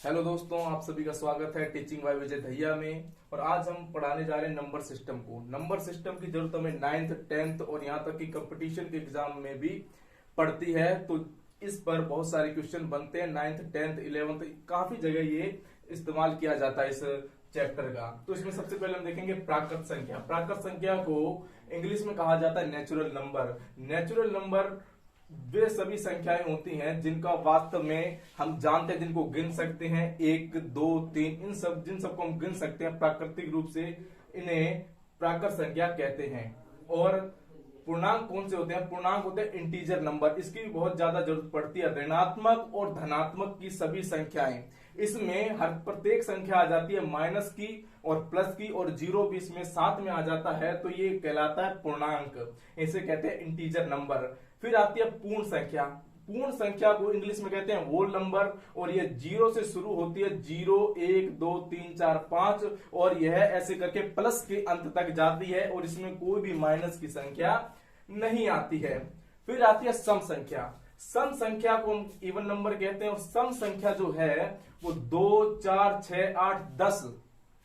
Hello दोस्तों, आप सभी का स्वागत है टीचिंग बाय विजय दहिया में। और आज हम पढ़ाने जा रहे हैं नंबर सिस्टम को। नंबर सिस्टम की जरूरत हमें 9th 10th और यहाँ तक कि कंपटीशन के एग्जाम में भी पड़ती है। तो इस पर बहुत सारे क्वेश्चन बनते हैं। 9th 10th 11th काफी जगह ये इस्तेमाल किया जाता है इस चैप्टर का। तो इसमें सबसे पहले हम देखेंगे प्राकृत संख्या। प्राकृत संख्या को इंग्लिश में कहा जाता है नेचुरल नंबर। नेचुरल नंबर वे सभी संख्याएं होती हैं जिनका वास्तव में हम जानते हैं, जिनको गिन सकते हैं, 1 2 3, इन सब जिन सबको हम गिन सकते हैं प्राकृतिक रूप से, इन्हें प्राकृत संख्या कहते हैं। और पूर्णांक कौन से होते हैं? पूर्णांक होते हैं इंटीजर नंबर। इसकी भी बहुत ज्यादा जरूरत पड़ती है। ऋणात्मक और धनात्मक की सभी संख्याएं, इसमें हर प्रत्येक संख्या आ जाती है माइनस की और प्लस की, और जीरो भी इसमें साथ में आ जाता है, तो ये कहलाता है पूर्णांक। इसे कहते हैं इंटीजर नंबर। फिर आती है पूर्ण संख्या। पूर्ण संख्या को इंग्लिश में कहते हैं होल नंबर, और ये जीरो से शुरू होती है। 0 1 2 3 4 5, और यह ऐसे करके प्लस के अंत तक जाती है, और इसमें कोई भी माइनस की संख्या नहीं आती है। फिर आती है सम संख्या। सम संख्या को हम इवन नंबर कहते हैं, और सम संख्या जो है वो 2 4 6 8 10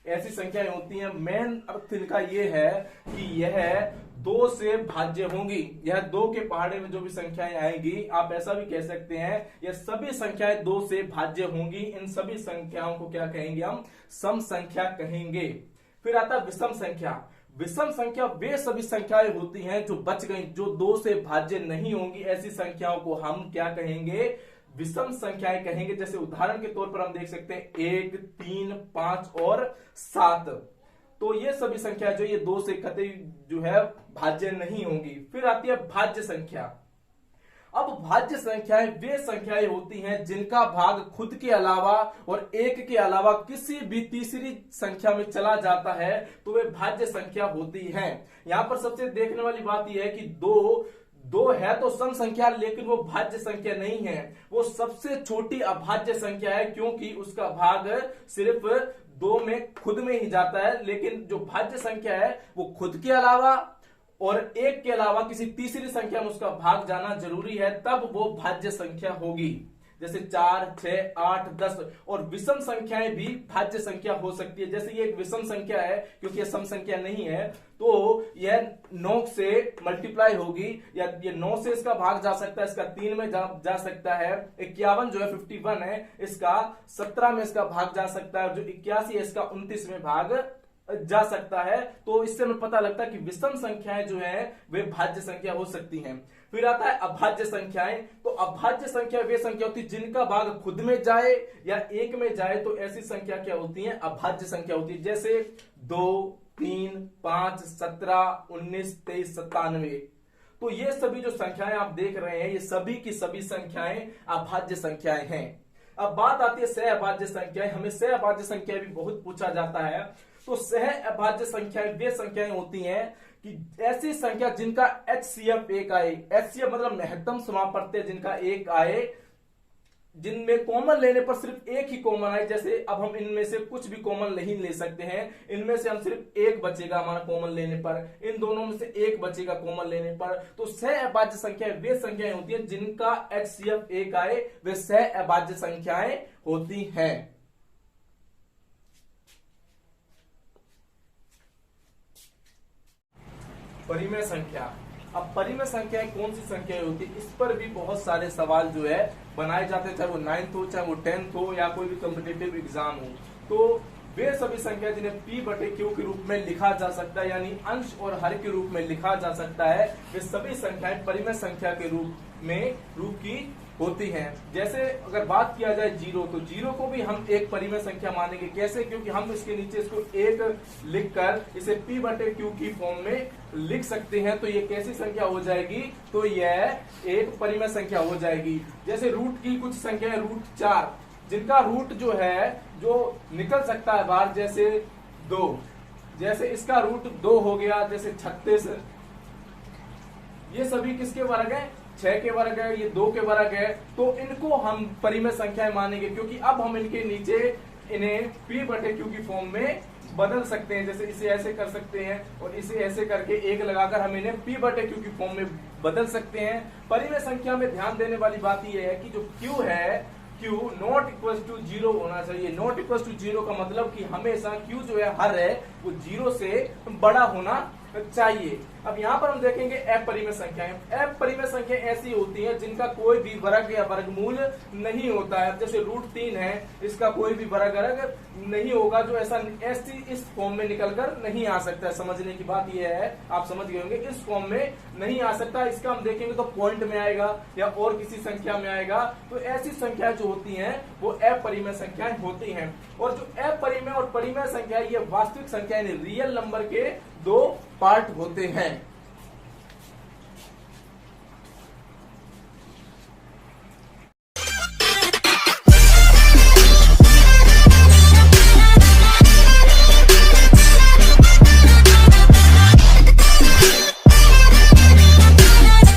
ऐसी संख्याएं होती हैं। मेन अर्थ इनका ये है कि यह 2 से भाज्य होंगी। यह 2 के पहाड़े में जो भी संख्याएं आएंगी, आप ऐसा भी कह सकते हैं, यह सभी संख्याएं 2 से भाज्य होंगी। इन सभी संख्याओं को क्या कहेंगे? हम सम संख्या कहेंगे। फिर आता है विषम संख्या। विषम संख्या वे सभी संख्याएं होती हैं जो बच गई, जो 2 से भाज्य नहीं होंगी। ऐसी संख्याओं को हम क्या कहेंगे? विषम संख्याएं कहेंगे। जैसे उदाहरण के तौर पर हम देख सकते हैं 1 3 5 और 7। तो ये सभी संख्या जो ये 2 से कतई जो है भाज्य नहीं होंगी। फिर आती है भाज्य संख्या। अब भाज्य संख्याएं वे संख्याएं होती हैं जिनका भाग खुद के अलावा और 1 के अलावा किसी भी तीसरी संख्या में चला जाता है, तो वे भाज्य संख्या होती हैं। यहां पर सबसे देखने वाली बात यह है कि दो है तो सम संख्या, लेकिन वो भाज्य संख्या नहीं है। वो सबसे छोटी अभाज्य संख्या है, क्योंकि उसका भाग सिर्फ 2 में खुद में ही जाता है। लेकिन जो भाज्य संख्या है वो खुद के अलावा और 1 के अलावा किसी तीसरी संख्या में उसका भाग जाना जरूरी है, तब वो भाज्य संख्या होगी। जैसे 4 6 8 10। और विषम संख्याएं भी भाज्य संख्या हो सकती है। जैसे ये एक विषम संख्या है, क्योंकि ये सम संख्या नहीं है, तो यह 9 से मल्टीप्लाई होगी, या ये 9 से इसका भाग जा सकता है, इसका 3 में जा सकता है। 51 जो है 51 है, इसका 17 में इसका भाग जा सकता है। जो 81 है, इसका 29 में भाग जा सकता है। तो इससे हमें पता लगता है कि विषम संख्याएं जो है वे भाज्य संख्या हो सकती हैं। फिर आता है अभाज्य संख्याएं। तो अभाज्य संख्या वे संख्या होती है जिनका भाग खुद में जाए या 1 में जाए, तो ऐसी संख्या क्या होती है? अभाज्य संख्या होती है। जैसे 2 3 5 17 19 23 97। तो ये सभी जो संख्याएं आप देख रहे हैं, ये सभी की सभी संख्याएं अभाज्य संख्याएं हैं। अब बात आती है सह अभाज्य संख्याएं। हमें सह अभाज्य संख्या भी बहुत पूछा जाता है। तो सह अभाज्य संख्याएं वे संख्याएं होती हैं कि ऐसी संख्या जिनका HCF 1 आए। HCF मतलब महत्तम समापत्य, जिनका 1 आए, जिनमें कॉमन लेने पर सिर्फ एक ही कॉमन आए। जैसे अब हम इनमें से कुछ भी कॉमन नहीं ले सकते हैं, इनमें से हम सिर्फ 1 बचेगा हमारा कॉमन लेने पर, इन दोनों में से 1 बचेगा कॉमन लेने पर। तो सह अभाज्य संख्याएं वे संख्याएं होती हैं जिनका HCF 1 आए, वे सह अभाज्य संख्याएं होती हैं। परिमेय संख्या। अब परिमेय संख्याएं कौन सी संख्याएं होती है, इस पर भी बहुत सारे सवाल जो है बनाए जाते हैं, चाहे वो 9th हो, चाहे वो 10th हो, या कोई भी कॉम्पिटिटिव एग्जाम हो। तो वे सभी संख्या जिन्हें P/Q के रूप में लिखा जा सकता है, यानी अंश और हर के रूप में लिखा जा सकता है, वे सभी संख्याएं परिमेय संख्या के रूप की होती हैं। जैसे अगर बात किया जाए 0, तो 0 को भी हम एक परिमेय संख्या मानेंगे। कैसे? क्योंकि हम इसके नीचे इसको 1 लिखकर इसे P/Q की फॉर्म में लिख सकते हैं। तो ये कैसी संख्या हो जाएगी? तो यह एक परिमेय संख्या हो जाएगी। जैसे रूट की कुछ संख्या है, रूट 4, जिनका रूट जो है जो निकल सकता है बाहर, जैसे 2। जैसे इसका रूट 2 हो गया, जैसे 36। ये सभी किसके वर्ग है? 6 के वर्ग है, ये 2 के वर्ग है। तो इनको हम परिमेय संख्याएं मानेंगे, क्योंकि अब हम इनके नीचे इन्हें P/Q की फॉर्म में बदल सकते हैं। जैसे इसे ऐसे कर सकते हैं और इसे ऐसे करके 1 लगाकर हम इन्हें P/Q की फॉर्म में बदल सकते हैं। परिमेय संख्या में ध्यान देने वाली बात यह है कि जो Q है, Q नॉट इक्वल टू 0 होना चाहिए। नॉट इक्वल टू 0 का मतलब कि हमेशा Q जो है हर है वो 0 से बड़ा होना चाहिए। अब यहाँ पर हम देखेंगे अपरिमेय संख्याएं। अपरिमेय संख्या ऐसी होती हैं जिनका कोई भी वर्ग या वर्गमूल नहीं होता है। जैसे √3 है, इसका कोई भी वर्ग नहीं होगा, जो ऐसा इस फॉर्म में निकलकर नहीं आ सकता है। समझने की बात यह है, आप समझ गए होंगे, इस फॉर्म में नहीं आ सकता। इसका हम देखेंगे तो पॉइंट में आएगा या और किसी संख्या में आएगा। तो ऐसी संख्या जो होती हैं वो अपरिमेय संख्याएं होती हैं। और जो अपरिमेय और परिमेय संख्या, ये वास्तविक संख्या यानी रियल नंबर के दो पार्ट होते हैं।